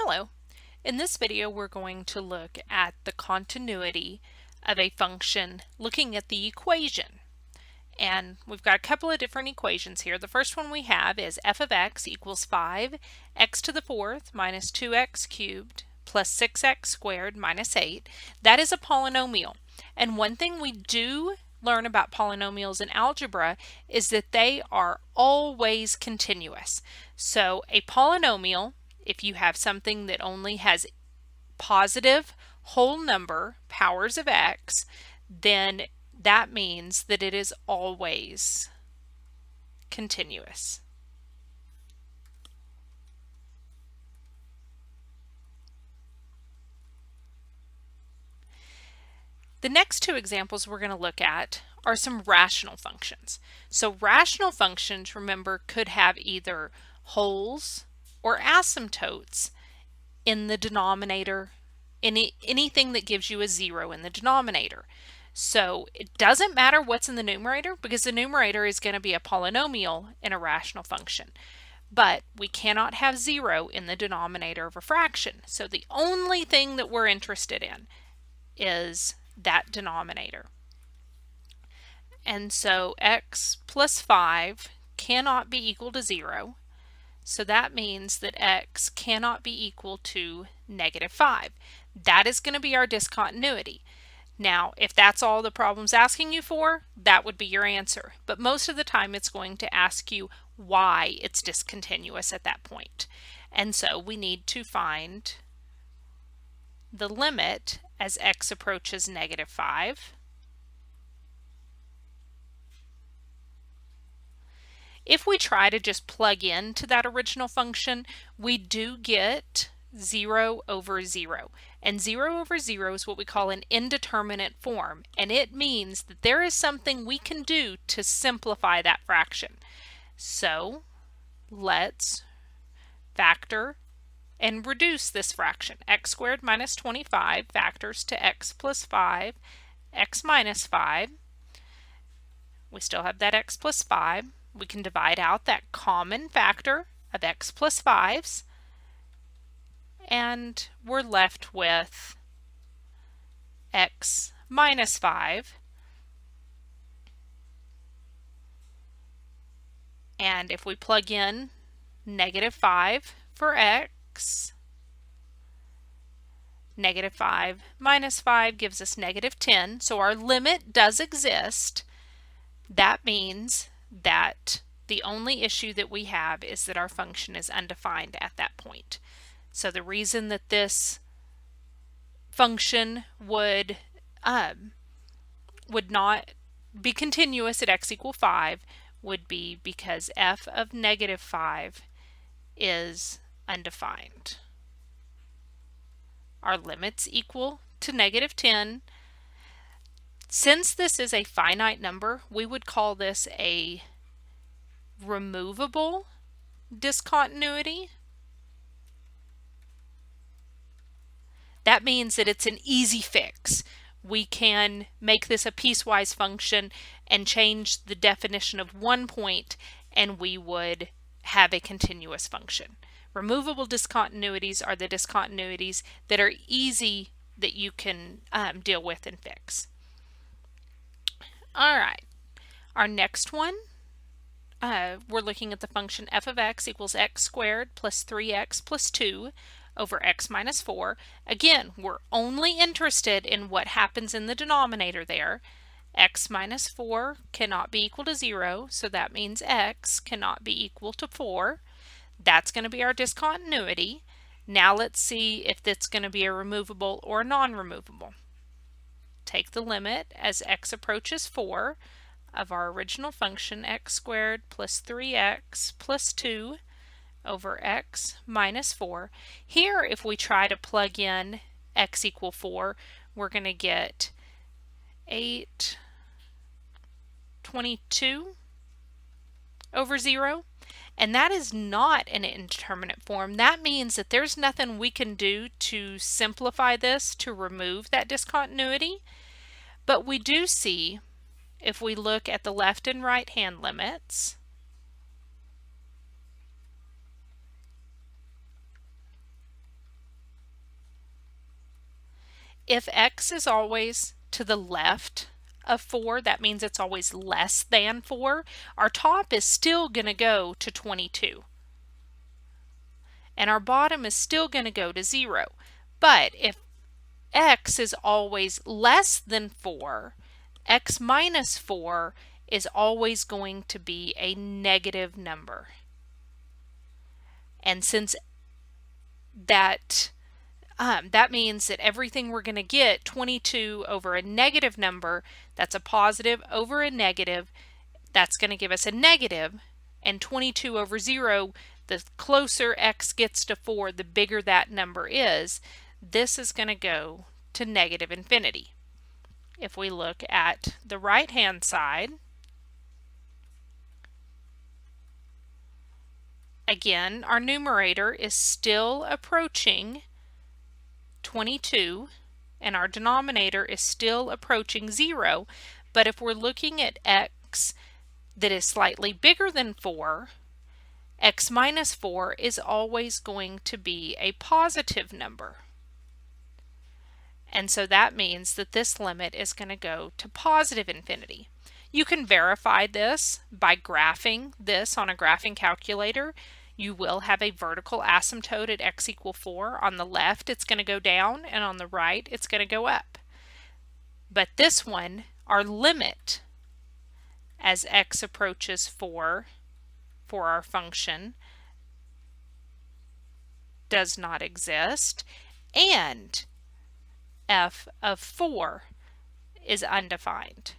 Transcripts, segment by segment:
Hello. In this video we're going to look at the continuity of a function looking at the equation. And we've got a couple of different equations here. The first one we have is f of x equals 5 x to the fourth minus 2x cubed plus 6x squared minus 8. That is a polynomial. And one thing we do learn about polynomials in algebra is that they are always continuous. So a polynomial, if you have something that only has positive whole number powers of x, then that means that it is always continuous. The next two examples we're going to look at are some rational functions. So rational functions, remember, could have either wholes or asymptotes in the denominator, anything that gives you a 0 in the denominator. So it doesn't matter what's in the numerator because the numerator is going to be a polynomial in a rational function. But we cannot have 0 in the denominator of a fraction. So the only thing that we're interested in is that denominator. And so x plus 5 cannot be equal to 0. So that means that x cannot be equal to negative 5. That is going to be our discontinuity. Now, if that's all the problem's asking you for, that would be your answer. But most of the time it's going to ask you why it's discontinuous at that point. And so we need to find the limit as x approaches negative 5. If we try to just plug into that original function, we do get 0 over 0. And 0 over 0 is what we call an indeterminate form. And it means that there is something we can do to simplify that fraction. So let's factor and reduce this fraction. X squared minus 25 factors to x plus 5, x minus 5. We still have that x plus 5. We can divide out that common factor of x plus 5's, and we're left with x minus 5. And if we plug in negative 5 for x, negative 5 minus 5 gives us negative 10. So our limit does exist. That means that the only issue that we have is that our function is undefined at that point. So the reason that this function would not be continuous at x equal 5 would be because f of negative 5 is undefined. Our limit's equal to negative 10. Since this is a finite number, we would call this a removable discontinuity. That means that it's an easy fix. We can make this a piecewise function and change the definition of one point and we would have a continuous function. Removable discontinuities are the discontinuities that are easy that you can deal with and fix. All right, our next one, we're looking at the function f of x equals x squared plus 3x plus 2 over x minus 4. Again, we're only interested in what happens in the denominator there. X minus 4 cannot be equal to 0, so that means x cannot be equal to 4. That's going to be our discontinuity. Now let's see if that's going to be a removable or a non-removable. Take the limit as x approaches 4 of our original function x squared plus 3x plus 2 over x minus 4. Here, if we try to plug in x equal 4, we're going to get 8/22 over 0. And that is not an indeterminate form. That means that there's nothing we can do to simplify this to remove that discontinuity. But we do see, if we look at the left and right hand limits, if x is always to the left of 4, that means it's always less than 4, our top is still going to go to 22. And our bottom is still going to go to 0. But if x is always less than 4, x minus 4 is always going to be a negative number. And since that means that everything we're going to get, 22 over a negative number, that's a positive over a negative, that's going to give us a negative, and 22 over 0, the closer x gets to 4, the bigger that number is. This is going to go to negative infinity. If we look at the right-hand side, again, our numerator is still approaching 22, and our denominator is still approaching 0, but if we're looking at x that is slightly bigger than 4, x minus 4 is always going to be a positive number. And so that means that this limit is going to go to positive infinity. You can verify this by graphing this on a graphing calculator. You will have a vertical asymptote at x equal 4. On the left it's going to go down, and on the right it's going to go up. But this one, our limit as x approaches 4 for our function, does not exist, and f of 4 is undefined.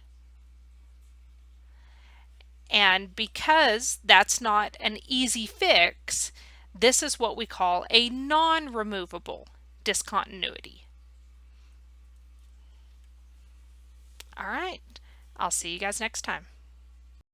And because that's not an easy fix, this is what we call a non-removable discontinuity. All right, I'll see you guys next time.